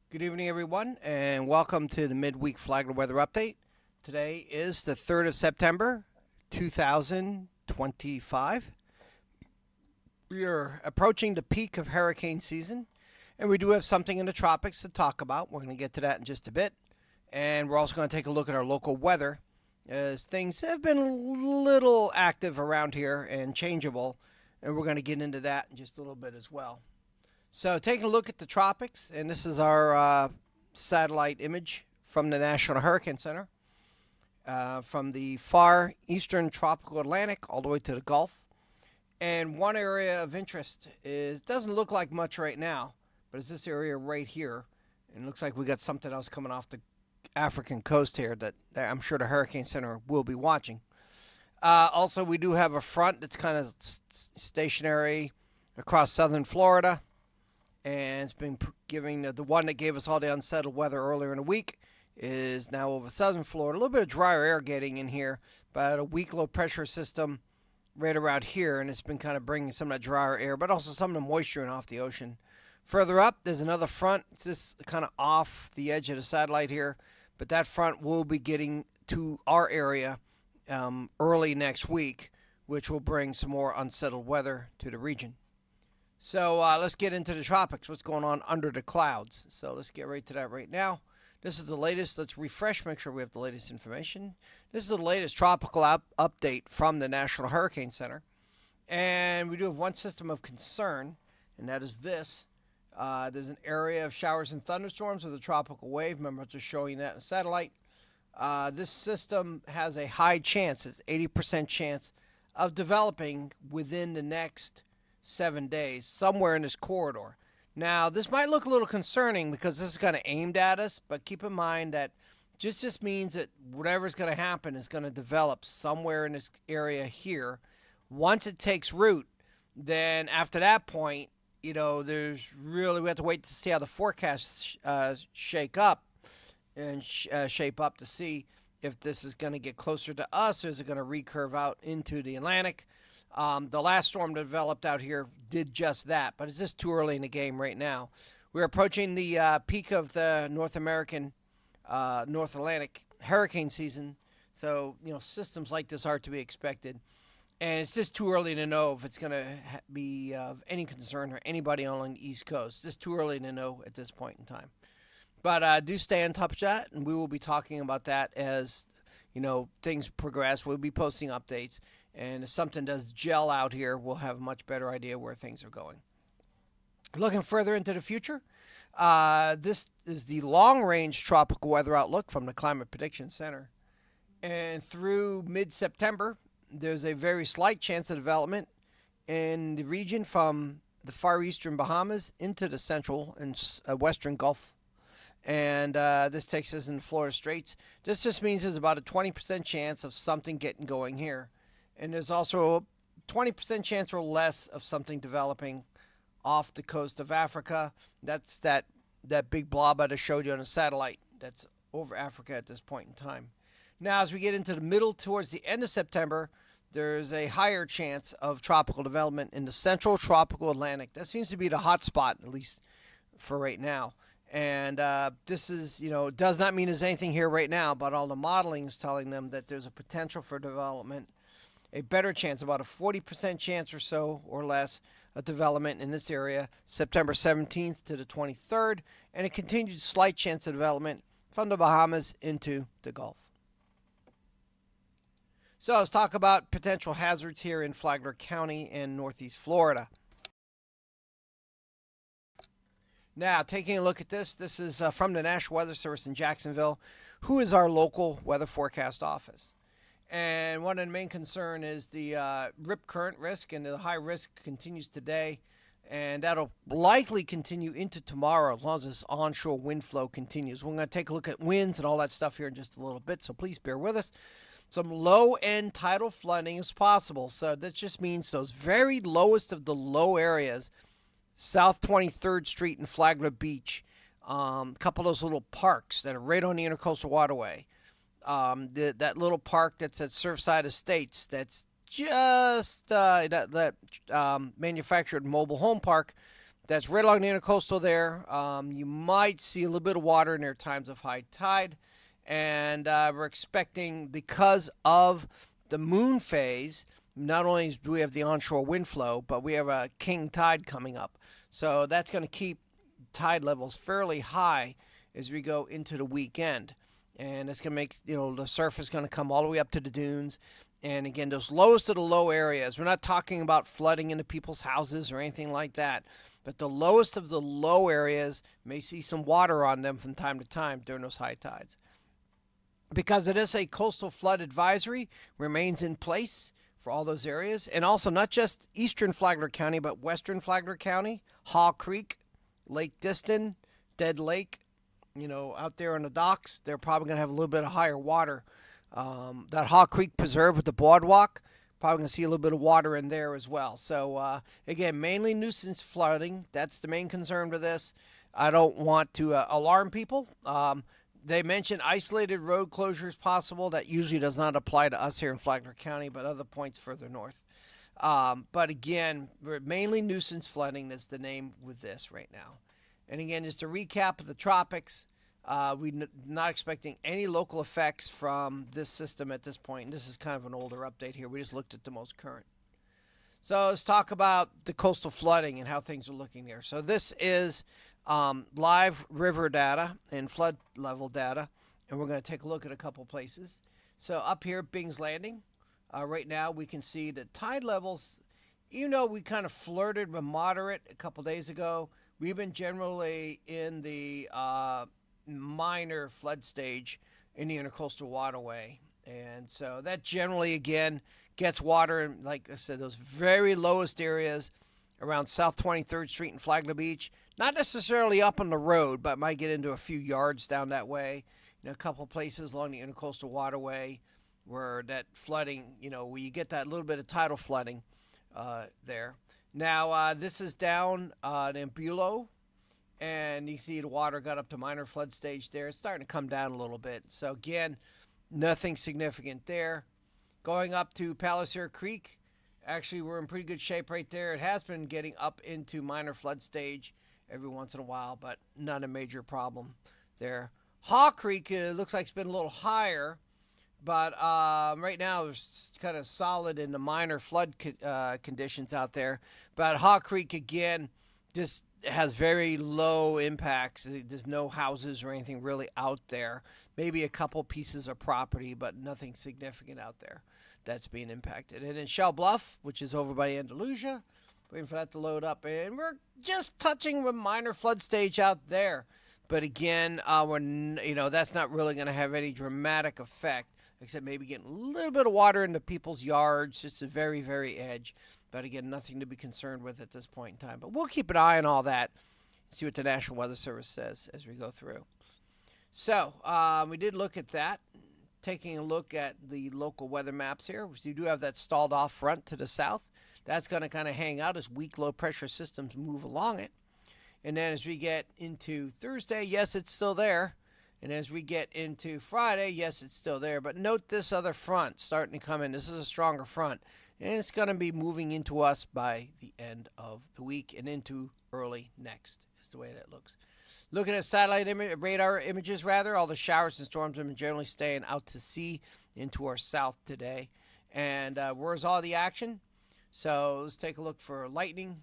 Good evening, everyone, and welcome to the midweek Flagler weather update. Today is the 3rd of September, 2025. We are approaching the peak of hurricane season, and we do have something in the tropics to talk about. We're going to get to that in just a bit. And we're also going to take a look at our local weather, as things have been a little active around here and changeable, and we're going to get into that in just a little bit as well. So, taking a look at the tropics, and this is our satellite image from the National Hurricane Center, from the far eastern tropical Atlantic all the way to the Gulf. And one area of interest is doesn't look like much right now, but it's this area right here, and it looks like we got something else coming off the African coast here that I'm sure the Hurricane Center will be watching. Also, we do have a front that's kind of stationary across southern Florida, and it's been giving the one that gave us all the unsettled weather earlier in the week is now over southern Florida. A little bit of drier air getting in here, but a weak low pressure system right around here, and it's been kind of bringing some of that drier air, but also some of the moisture in off the ocean. Further up, there's another front. It's just kind of off the edge of the satellite here, but that front will be getting to our area early next week, which will bring some more unsettled weather to the region. So let's get into the tropics. What's going on under the clouds? So let's get right to that right now. This is the latest. Let's refresh, make sure we have the latest information. This is the latest tropical update from the National Hurricane Center. And we do have one system of concern, and that is this. There's an area of showers and thunderstorms with a tropical wave. Remember, I'm just showing that in a satellite. This system has a high chance, it's 80% chance, of developing within the next 7 days, somewhere in this corridor. Now, this might look a little concerning because this is kind of aimed at us, but keep in mind that just means that whatever's going to happen is going to develop somewhere in this area here. Once it takes root, then after that point, there's really, we have to wait to see how the forecasts shape up to see if this is going to get closer to us or is it going to recurve out into the Atlantic. The last storm that developed out here did just that, but it's just too early in the game right now. We're approaching the peak of the North Atlantic hurricane season, so systems like this are to be expected, and it's just too early to know if it's going to be of any concern for anybody on the East Coast. It's just too early to know at this point in time. But do stay on top of that, and we will be talking about that as things progress. We'll be posting updates. And if something does gel out here, we'll have a much better idea where things are going. Looking further into the future, this is the long-range tropical weather outlook from the Climate Prediction Center. And through mid-September, there's a very slight chance of development in the region from the far eastern Bahamas into the central and western Gulf. And this takes us into Florida Straits. This just means there's about a 20% chance of something getting going here. And there's also a 20% chance or less of something developing off the coast of Africa. That's that big blob I just showed you on a satellite that's over Africa at this point in time. Now, as we get into the middle towards the end of September, there's a higher chance of tropical development in the central tropical Atlantic. That seems to be the hot spot, at least for right now. And this is, does not mean there's anything here right now, but all the modeling is telling them that there's a potential for development, a better chance, about a 40% chance or so or less of development in this area, September 17th to the 23rd, and a continued slight chance of development from the Bahamas into the Gulf. So let's talk about potential hazards here in Flagler County and Northeast Florida. Now, taking a look at this is from the National Weather Service in Jacksonville, who is our local weather forecast office. And one of the main concern is the rip current risk, and the high risk continues today, and that'll likely continue into tomorrow as long as this onshore wind flow continues. We're going to take a look at winds and all that stuff here in just a little bit, so please bear with us. Some low-end tidal flooding is possible, so that just means those very lowest of the low areas, South 23rd Street and Flagler Beach, a couple of those little parks that are right on the Intercoastal Waterway. That little park that's at Surfside Estates, that's just that manufactured mobile home park That's right along the intercoastal there. You might see a little bit of water in there at times of high tide. And we're expecting, because of the moon phase, not only do we have the onshore wind flow, but we have a king tide coming up. So that's going to keep tide levels fairly high as we go into the weekend. And it's going to make, the surf is going to come all the way up to the dunes. And again, those lowest of the low areas, we're not talking about flooding into people's houses or anything like that, but the lowest of the low areas may see some water on them from time to time during those high tides. Because it is a coastal flood advisory, remains in place for all those areas. And also not just eastern Flagler County, but western Flagler County, Haw Creek, Lake Diston, Dead Lake, out there on the docks, they're probably going to have a little bit of higher water. That Haw Creek Preserve with the boardwalk, probably going to see a little bit of water in there as well. So, again, mainly nuisance flooding. That's the main concern with this. I don't want to alarm people. They mentioned isolated road closures possible. That usually does not apply to us here in Flagler County, but other points further north. But again, mainly nuisance flooding is the name with this right now. And again, just a recap of the tropics, we're not expecting any local effects from this system at this point. And this is kind of an older update here. We just looked at the most current. So let's talk about the coastal flooding and how things are looking there. So this is live river data and flood level data. And we're going to take a look at a couple places. So up here, Bing's Landing. Right now, we can see the tide levels, we kind of flirted with moderate a couple days ago. We've been generally in the minor flood stage in the intercoastal waterway. And so that generally, again, gets water in, like I said, those very lowest areas around South 23rd Street and Flagler Beach. Not necessarily up on the road, but might get into a few yards down that way. A couple places along the intercoastal waterway where that flooding, where you get that little bit of tidal flooding there. Now, this is down in Bulow, and you see the water got up to minor flood stage there. It's starting to come down a little bit. So, again, nothing significant there. Going up to Palliser Creek, actually, we're in pretty good shape right there. It has been getting up into minor flood stage every once in a while, but not a major problem there. Haw Creek looks like it's been a little higher, but right now it's kind of solid in the minor flood conditions out there. But Haw Creek, again, just has very low impacts. There's no houses or anything really out there. Maybe a couple pieces of property, but nothing significant out there that's being impacted. And in Shell Bluff, which is over by Andalusia, waiting for that to load up. And we're just touching with minor flood stage out there. But again, that's not really going to have any dramatic effect, except maybe getting a little bit of water into people's yards, just a very, very edge. But again, nothing to be concerned with at this point in time. But we'll keep an eye on all that, see what the National Weather Service says as we go through. So we did look at that, taking a look at the local weather maps here. So you do have that stalled off front to the south. That's going to kind of hang out as weak low pressure systems move along it. And then as we get into Thursday, yes, it's still there. And as we get into Friday, yes, it's still there. But note this other front starting to come in. This is a stronger front. And it's going to be moving into us by the end of the week and into early next is the way that looks. Looking at satellite radar images, all the showers and storms have been generally staying out to sea into our south today. And where's all the action? So let's take a look for lightning.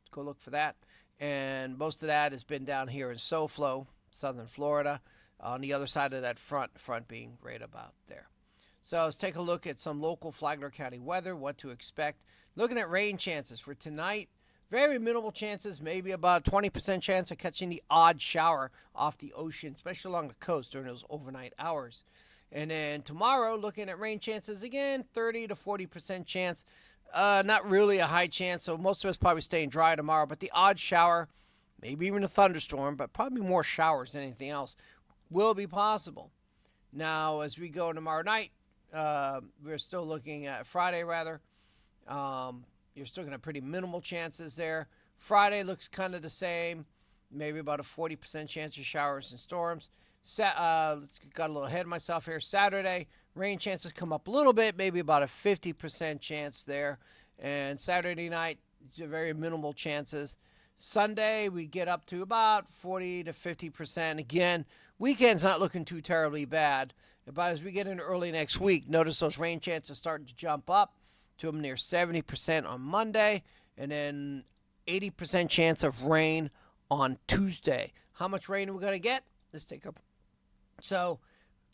Go look for that. And most of that has been down here in SoFlo, southern Florida, on the other side of that front being right about there. So let's take a look at some local Flagler County weather, what to expect. Looking at rain chances for tonight, very minimal chances, maybe about a 20% chance of catching the odd shower off the ocean, especially along the coast during those overnight hours. And then tomorrow, looking at rain chances again, 30 to 40% chance. Not really a high chance, so most of us probably staying dry tomorrow. But the odd shower, maybe even a thunderstorm, but probably more showers than anything else, will be possible. Now, as we go tomorrow night, we're still looking at Friday, rather. You're still going to have pretty minimal chances there. Friday looks kind of the same, maybe about a 40% chance of showers and storms. Got a little ahead of myself here. Saturday, rain chances come up a little bit, maybe about a 50% chance there. And Saturday night, very minimal chances. Sunday, we get up to about 40 to 50%. Again, weekend's not looking too terribly bad. But as we get into early next week, notice those rain chances starting to jump up to them near 70% on Monday, and then 80% chance of rain on Tuesday. How much rain are we going to get? Let's take a so,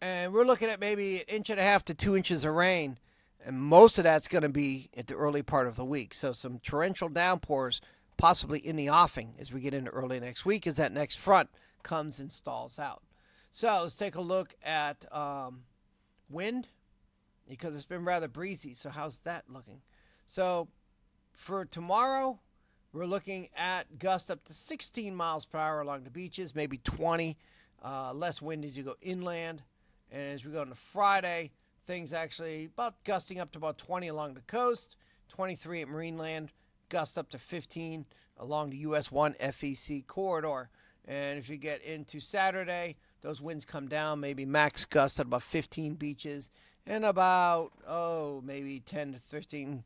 and we're looking at maybe an inch and a half to 2 inches of rain, and most of that's going to be at the early part of the week. So, some torrential downpours possibly in the offing as we get into early next week as that next front comes and stalls out. So, let's take a look at wind because it's been rather breezy. So, how's that looking? So, for tomorrow, we're looking at gusts up to 16 miles per hour along the beaches, maybe 20. Less wind as you go inland. And as we go into Friday, things actually about gusting up to about 20 along the coast, 23 at Marineland, gust up to 15 along the US 1 FEC corridor. And if you get into Saturday, those winds come down, maybe max gust at about 15 beaches and about, maybe 10 to 13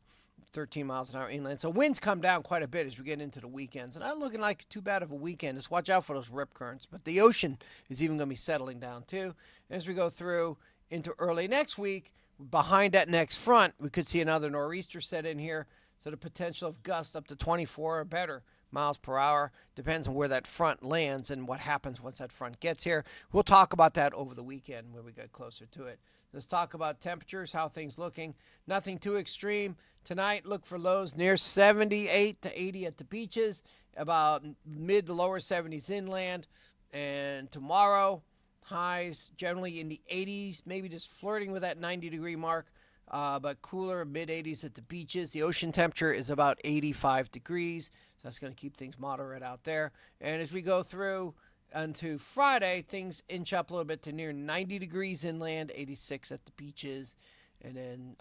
miles an hour inland. So winds come down quite a bit as we get into the weekends. And not looking like too bad of a weekend. Just watch out for those rip currents. But the ocean is even going to be settling down too. And as we go through into early next week, behind that next front, we could see another nor'easter set in here. So the potential of gusts up to 24 or better miles per hour depends on where that front lands and what happens once that front gets here. We'll talk about that over the weekend when we get closer to it. Let's talk about temperatures, how things looking. Nothing too extreme. Tonight, look for lows near 78 to 80 at the beaches, about mid to lower 70s inland. And tomorrow, highs generally in the 80s, maybe just flirting with that 90-degree mark, but cooler, mid-80s at the beaches. The ocean temperature is about 85 degrees, so that's going to keep things moderate out there. And as we go through unto Friday, things inch up a little bit to near 90 degrees inland, 86 at the beaches. And then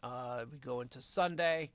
we go into Sunday,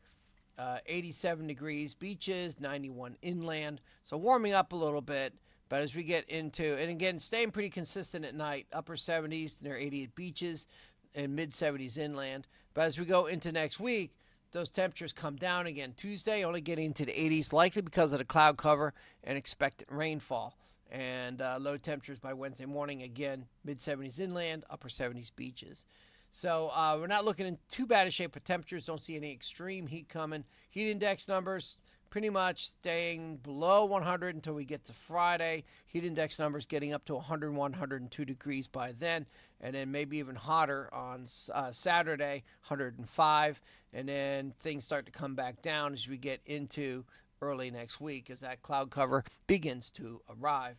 87 degrees beaches, 91 inland. So warming up a little bit. But as we get into, and again, staying pretty consistent at night, upper 70s near 80 at beaches and mid 70s inland. But as we go into next week, those temperatures come down again. Tuesday, only getting into the 80s, likely because of the cloud cover and expected rainfall. And low temperatures by Wednesday morning, again, mid 70s inland, upper 70s beaches. So we're not looking in too bad a shape with temperatures. Don't see any extreme heat coming. Heat index numbers pretty much staying below 100 until we get to Friday. Heat index numbers getting up to 101, 102 degrees by then. And then maybe even hotter on Saturday, 105. And then things start to come back down as we get into early next week as that cloud cover begins to arrive.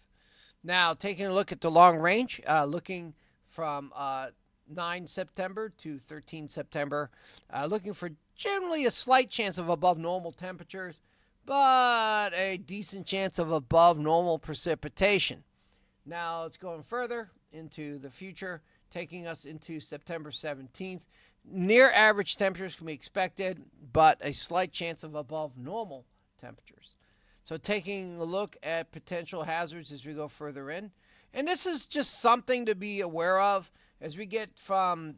Now, taking a look at the long range, looking from 9 September to 13 September, looking for generally a slight chance of above normal temperatures, but a decent chance of above normal precipitation. Now it's going further into the future, taking us into September 17th. Near average temperatures can be expected, but a slight chance of above normal temperatures. So taking a look at potential hazards as we go further in. And this is just something to be aware of. As we get from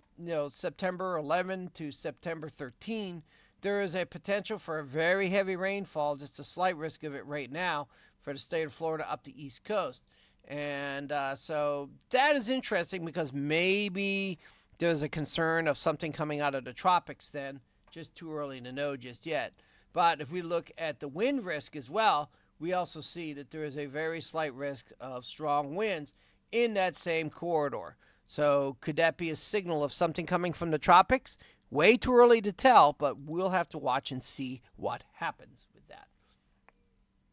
September 11 to September 13, there is a potential for a very heavy rainfall, just a slight risk of it right now for the state of Florida up the East Coast. And so that is interesting because maybe there's a concern of something coming out of the tropics then, just too early to know just yet. But if we look at the wind risk as well, we also see that there is a very slight risk of strong winds in that same corridor. So could that be a signal of something coming from the tropics? Way too early to tell, but we'll have to watch and see what happens with that.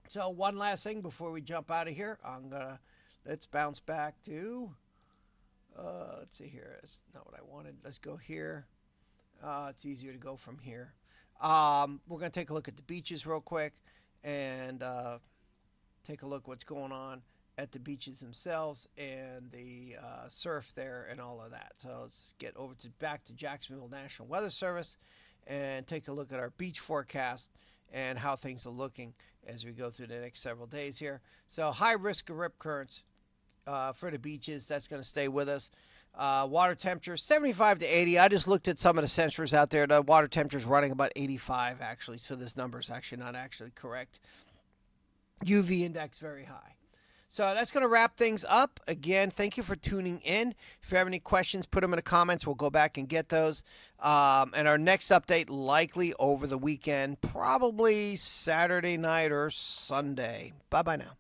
So one last thing before we jump out of here. Let's bounce back to, let's see here. That's not what I wanted. Let's go here. It's easier to go from here. We're going to take a look at the beaches real quick and take a look what's going on at the beaches themselves and the surf there and all of that. So let's just get over to back to Jacksonville National Weather Service and take a look at our beach forecast and how things are looking as we go through the next several days here. So high risk of rip currents for the beaches. That's going to stay with us. Water temperature 75 to 80. I just looked at some of the sensors out there. The water temperature is running about 85 actually, so this number is actually not actually correct. UV index very high. So that's going to wrap things up. Again, thank you for tuning in. If you have any questions, put them in the comments. We'll go back and get those. And our next update likely over the weekend, probably Saturday night or Sunday. Bye-bye now.